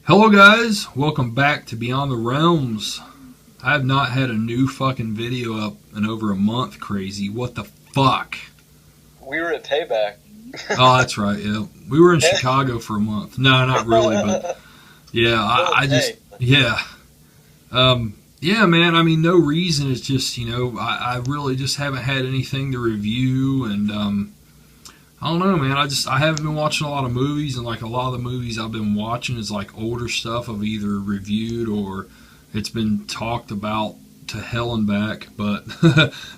Hello guys, welcome back to Beyond the Realms. I have not had a new fucking video up in over a month, crazy. What the fuck? We were at Payback. Oh, that's right, yeah. We were in Chicago for a month. No, not really, but yeah, yeah, man, I mean, no reason. It's just, I really just haven't had anything to review, and I don't know, man. I haven't been watching a lot of movies, and like a lot of the movies I've been watching is like older stuff I've either reviewed or it's been talked about to hell and back. But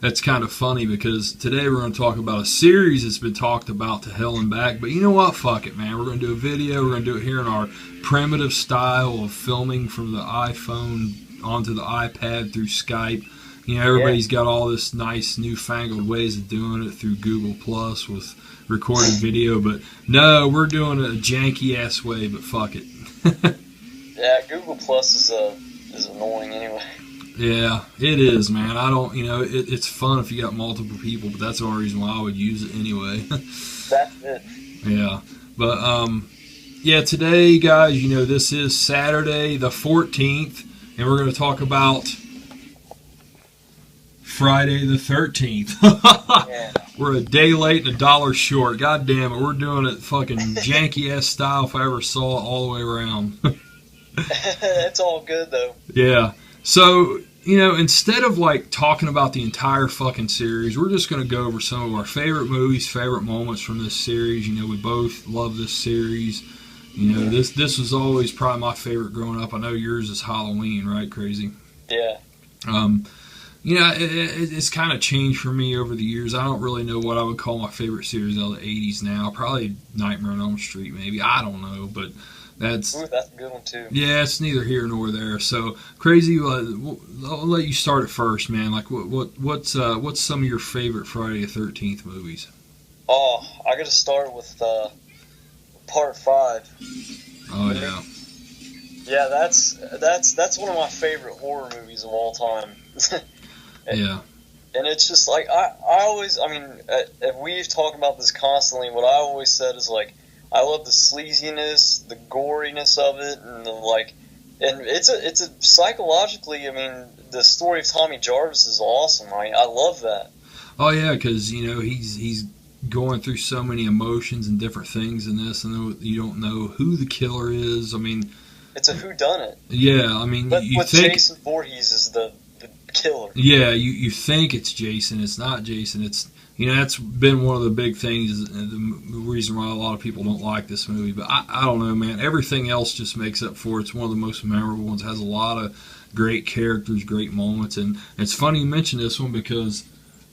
that's kind of funny because today we're going to talk about a series that's been talked about to hell and back. But you know what? Fuck it, man. We're going to do a video. We're going to do it here in our primitive style of filming from the iPhone onto the iPad through Skype. You know, everybody's got all this nice newfangled ways of doing it through Google Plus with recorded video, but no, we're doing it a janky ass way, but fuck it. Yeah, Google Plus is annoying anyway. Yeah, it is, man. I don't, it's fun if you got multiple people, but that's the only reason why I would use it anyway. That's it. Yeah, but yeah, today, guys, this is Saturday the 14th, and we're going to talk about Friday the 13th. Yeah. We're a day late and a dollar short. God damn it, we're doing it fucking janky ass style if I ever saw it all the way around. It's all good though. Yeah. So, instead of like talking about the entire fucking series, we're just going to go over some of our favorite movies, favorite moments from this series. We both love this series. This was always probably my favorite growing up. I know yours is Halloween, right, Crazy? Yeah. It's kind of changed for me over the years. I don't really know what I would call my favorite series out of the 80s now. Probably Nightmare on Elm Street, maybe. I don't know, but that's a good one, too. Yeah, it's neither here nor there. So, Crazy, I'll let you start it first, man. Like, what's some of your favorite Friday the 13th movies? Oh, I got to start with Part 5. Oh, yeah. Yeah, that's one of my favorite horror movies of all time. Yeah. And it's just like, we've talked about this constantly. What I always said is like, I love the sleaziness, the goriness of it, and it's a psychologically, the story of Tommy Jarvis is awesome. I love that. Oh yeah, because he's going through so many emotions and different things in this, and you don't know who the killer is. It's a whodunit. Yeah, But you with think Jason Voorhees is the killer. Yeah, you think it's Jason. It's not Jason. It's that's been one of the big things, the reason why a lot of people don't like this movie. But I don't know, man. Everything else just makes up for it. It's one of the most memorable ones. It has a lot of great characters, great moments, and it's funny you mention this one because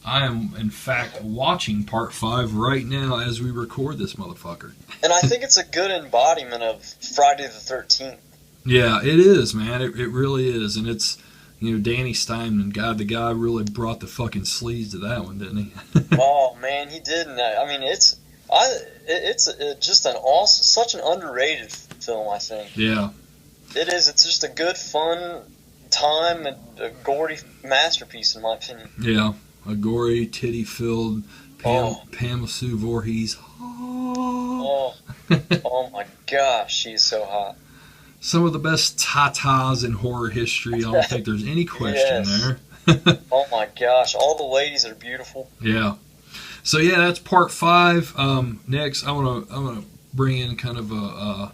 I am in fact watching Part 5 right now as we record this motherfucker. And I think it's a good embodiment of Friday the 13th. Yeah, it is, man. It really is, and it's. Danny Steinman, God, the guy really brought the fucking sleaze to that one, didn't he? Oh man, he did. It's just an awesome, such an underrated film. I think. Yeah. It is. It's just a good, fun time and a gory masterpiece, in my opinion. Yeah, a gory, titty-filled Pamela Sue Voorhees. Oh my gosh, she's so hot. Some of the best tatas in horror history. I don't think there's any question there. Oh my gosh, all the ladies are beautiful. Yeah. So yeah, that's Part 5. Next, I'm gonna bring in kind of a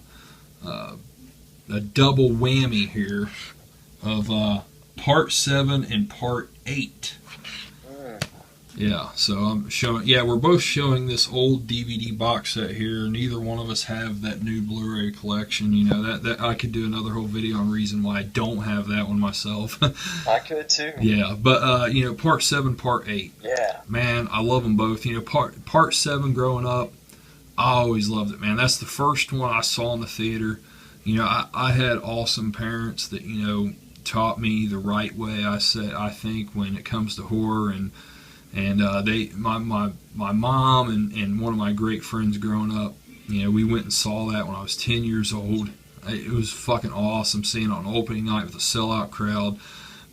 double whammy here of Part 7 and Part 8. Yeah, so I'm showing. Yeah, we're both showing this old DVD box set here. Neither one of us have that new Blu-ray collection. That I could do another whole video on reason why I don't have that one myself. I could too. Yeah, but Part 7, Part 8. Yeah. Man, I love them both. Part 7 growing up, I always loved it, man. That's the first one I saw in the theater. I had awesome parents that taught me the right way. I think when it comes to horror and my mom and one of my great friends growing up, we went and saw that when I was 10 years old. It was fucking awesome seeing it on opening night with a sellout crowd.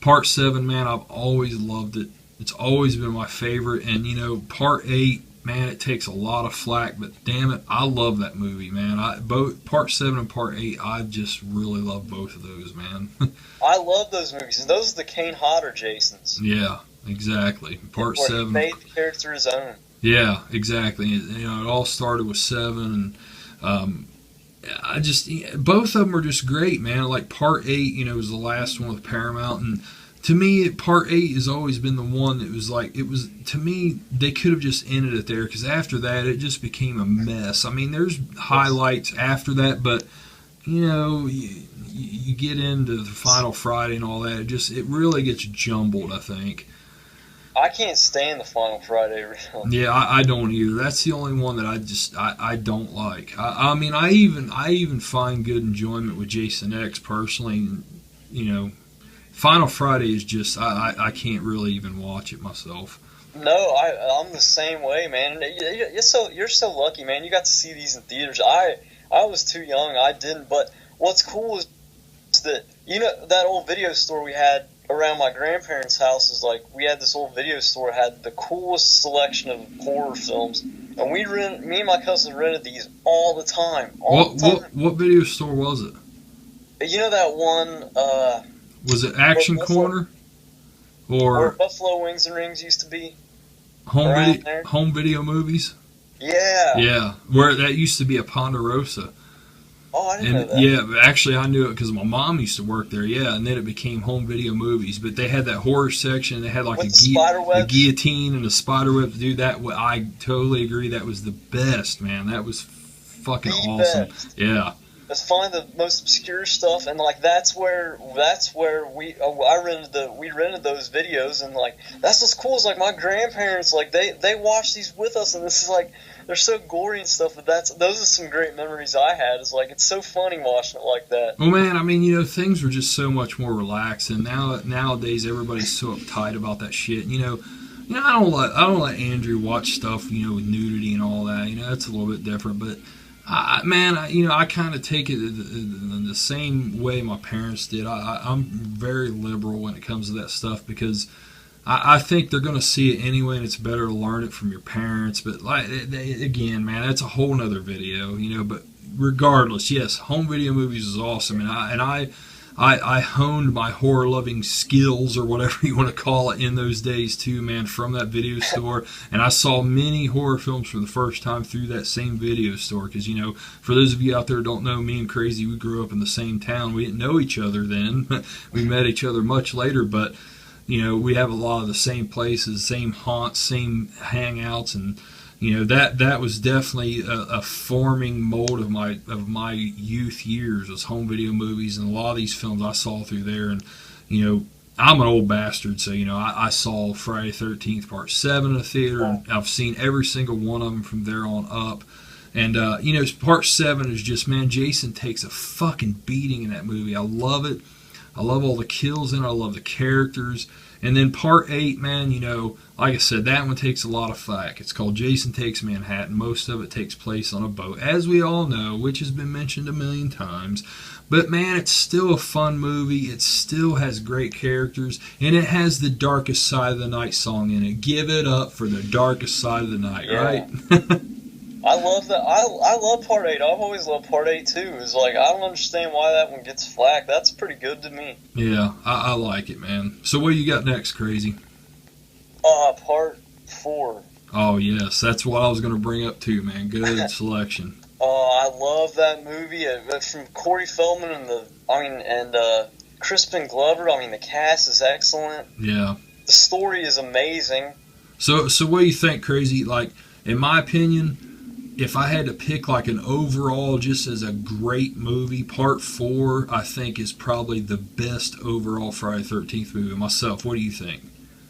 Part 7, man, I've always loved it. It's always been my favorite. And, Part 8, man, it takes a lot of flack, but damn it, I love that movie, man. Both Part 7 and Part 8, I just really love both of those, man. I love those movies, and those are the Kane Hodder Jasons. Yeah, exactly. Part where 7. He made the character his own. Yeah, exactly. You know, it all started with 7, and both of them are just great, man. Like Part 8, you know, was the last one with Paramount, and to me, Part 8 has always been the one that was like, to me, they could have just ended it there, because after that, it just became a mess. I mean, there's highlights after that, but, you know, you get into the Final Friday and all that, it really gets jumbled, I think. I can't stand the Final Friday, really. Yeah, I don't either. That's the only one that I don't like. I mean, I even find good enjoyment with Jason X personally, and, you know, Final Friday is just, I can't really even watch it myself. No, I'm the same way, man. You're so lucky, man. You got to see these in theaters. I was too young. I didn't. But what's cool is that, you know, that old video store we had around my grandparents' house is like, we had this old video store, had the coolest selection of horror films, and me and my cousin rented these all the time. What video store was it? You know that one? Was it Action Corner? Where Buffalo Wings and Rings used to be? Home video movies? Yeah. Yeah, where that used to be a Ponderosa. Oh, I didn't know that. Yeah, actually I knew it because my mom used to work there, yeah, and then it became Home Video Movies. But they had that horror section, and they had like a guillotine and a spider web to do that. I totally agree, that was the best, man. That was fucking awesome. Best. Yeah. Let's find the most obscure stuff, and like that's where we rented those videos, and like that's what's cool is like my grandparents, like they watched these with us, and this is like, they're so gory and stuff, but those are some great memories I had. It's like, it's so funny watching it like that. Well, man, I mean, you know, things were just so much more relaxed, and nowadays everybody's so uptight about that shit. You know, I don't let Andrew watch stuff, you know, with nudity and all that. You know, that's a little bit different, but I kind of take it the same way my parents did. I'm very liberal when it comes to that stuff, because I think they're going to see it anyway, and it's better to learn it from your parents. But again, man, that's a whole nother video, you know. But regardless, yes, home video movies is awesome, and I honed my horror loving skills, or whatever you want to call it, in those days too, man, from that video store. And I saw many horror films for the first time through that same video store, because, you know, for those of you out there who don't know, me and Crazy, we grew up in the same town. We didn't know each other then. We met each other much later, but, you know, we have a lot of the same places, same haunts, same hangouts, and, you know, that was definitely a forming mold of my youth years, was home video movies, and a lot of these films I saw through there. And, you know, I'm an old bastard, so, you know, I saw Friday the 13th Part 7 in the theater, and I've seen every single one of them from there on up. And, you know, Part 7 is just, man, Jason takes a fucking beating in that movie. I love it. I love all the kills in it. I love the characters. And then Part 8, man, you know, like I said, that one takes a lot of flack. It's called Jason Takes Manhattan. Most of it takes place on a boat, as we all know, which has been mentioned a million times. But, man, it's still a fun movie. It still has great characters. And it has the Darkest Side of the Night song in it. Give it up for the Darkest Side of the Night, yeah. Right? I love that. I love Part 8. I've always loved Part 8 too. It's like, I don't understand why that one gets flack. That's pretty good to me. Yeah, I like it, man. So what do you got next, Crazy? Part 4. Oh, yes. That's what I was going to bring up too, man. Good selection. I love that movie. From Corey Feldman and Crispin Glover. I mean, the cast is excellent. Yeah. The story is amazing. So what do you think, Crazy? Like, in my opinion, if I had to pick like an overall, just as a great movie, Part 4, I think, is probably the best overall Friday the 13th movie myself. What do you think?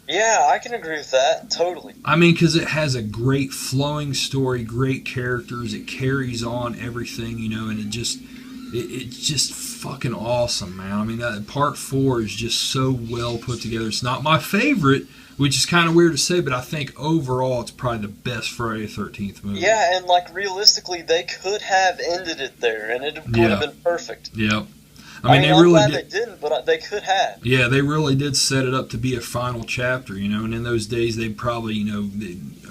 Yeah, I can agree with that, totally. I mean, because it has a great flowing story, great characters, it carries on everything, you know, and it's just fucking awesome, man. I mean, that Part 4 is just so well put together. It's not my favorite, which is kind of weird to say, but I think overall it's probably the best Friday the 13th movie. Yeah, and like realistically, they could have ended it there, and it would have been perfect. Yeah. I mean, they I'm really glad did. they didn't, but they could have. Yeah, they really did set it up to be a final chapter, you know. And in those days, they probably, you know,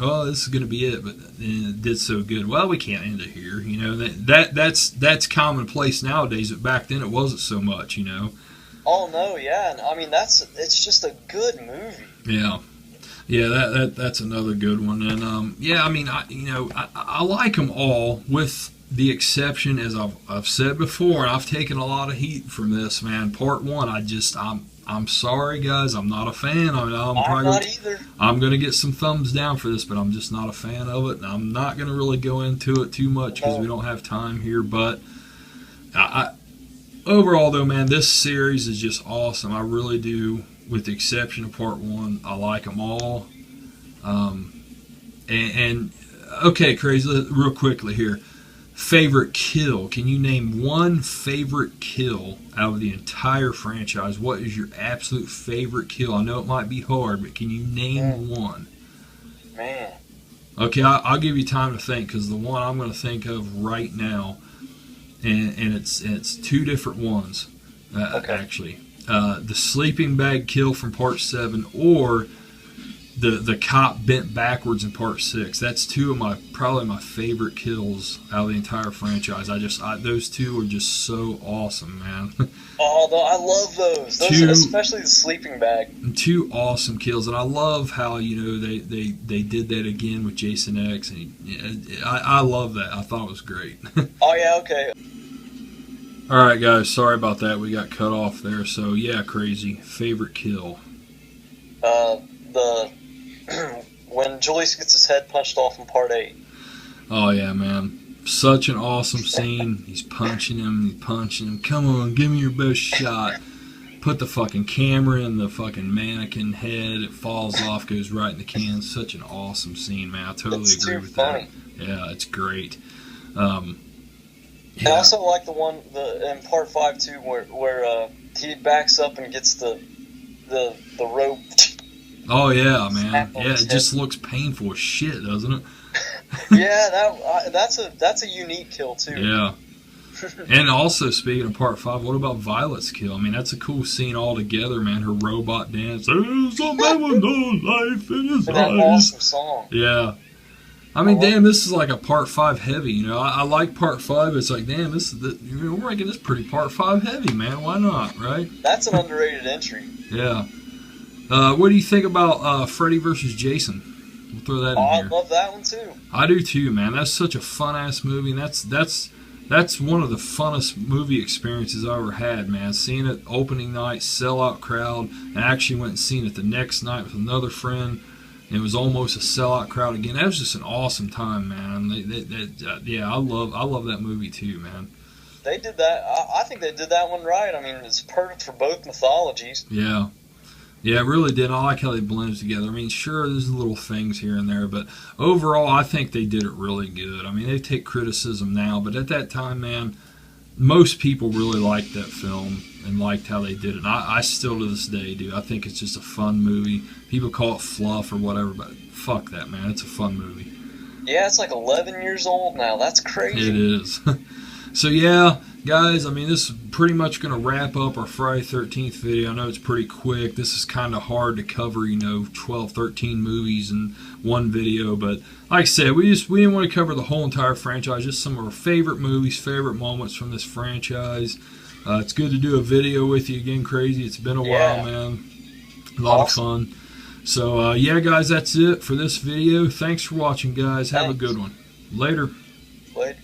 oh, this is going to be it, but it did so good. Well, we can't end it here, you know. That's commonplace nowadays, but back then it wasn't so much, you know. Oh no, yeah, and I mean it's just a good movie. Yeah. Yeah, that's another good one, and yeah, I mean, I like them all, with the exception, as I've said before, and I've taken a lot of heat from this, man. Part one, I'm sorry, guys, I'm not a fan. I'm not either. I'm gonna get some thumbs down for this, but I'm just not a fan of it, and I'm not gonna really go into it too much because we don't have time here. But overall, though, man, this series is just awesome. I really do. With the exception of part one, I like them all. And okay, Crazy, real quickly here. Favorite kill. Can you name one favorite kill out of the entire franchise? What is your absolute favorite kill? I know it might be hard, but can you name one? Man. Okay, I'll give you time to think, because the one I'm going to think of right now, and it's two different ones, actually. The sleeping bag kill from part 7, or the cop bent backwards in part 6. That's two of probably my favorite kills out of the entire franchise. Those two are just so awesome, man. Oh, I love those. Especially the sleeping bag. Two awesome kills, and I love how, you know, they did that again with Jason X, and I love that. I thought it was great. Oh yeah, okay. Alright, guys, sorry about that. We got cut off there. So, yeah, Crazy. Favorite kill? When Julius gets his head punched off in part 8. Oh, yeah, man. Such an awesome scene. He's punching him. Come on, give me your best shot. Put the fucking camera in the fucking mannequin head. It falls off, goes right in the can. Such an awesome scene, man. I totally agree with that. Yeah, it's great. Yeah. I also like the one in part 5 too, where he backs up and gets the rope. Oh yeah, man. Yeah, it just looks painful as shit, doesn't it? Yeah, that's a unique kill too. Yeah. And also, speaking of part 5, what about Violet's kill? I mean, that's a cool scene altogether, man. Her robot dance. There's a man with no life in his eyes. That awesome song. Yeah. I mean, damn, this is like a part 5 heavy, you know. I like part 5. It's like, damn, we're making this pretty part 5 heavy, man. Why not, right? That's an underrated entry. Yeah. What do you think about Freddy vs. Jason? We'll throw that in here. I love that one too. I do too, man. That's such a fun ass movie, and that's one of the funnest movie experiences I ever had, man. Seeing it opening night, sellout crowd, and I actually went and seen it the next night with another friend. It was almost a sellout crowd again. That was just an awesome time, man. Yeah, I love that movie too, man. They did that. I think they did that one right. I mean, it's perfect for both mythologies. Yeah. Yeah, it really did. I like how they blended together. I mean, sure, there's little things here and there, but overall, I think they did it really good. I mean, they take criticism now, but at that time, man, most people really liked that film and liked how they did it. And I still, to this day, do. I think it's just a fun movie. People call it fluff or whatever, but fuck that, man. It's a fun movie. Yeah, it's like 11 years old now. That's crazy. It is. So, yeah, guys, I mean, this is pretty much going to wrap up our Friday 13th video. I know it's pretty quick. This is kind of hard to cover, 12, 13 movies in one video. But like I said, we didn't want to cover the whole entire franchise, just some of our favorite movies, favorite moments from this franchise. It's good to do a video with you again, Crazy. It's been a while, man. A lot of fun. So, yeah, guys, that's it for this video. Thanks for watching, guys. Have a good one. Later. Later.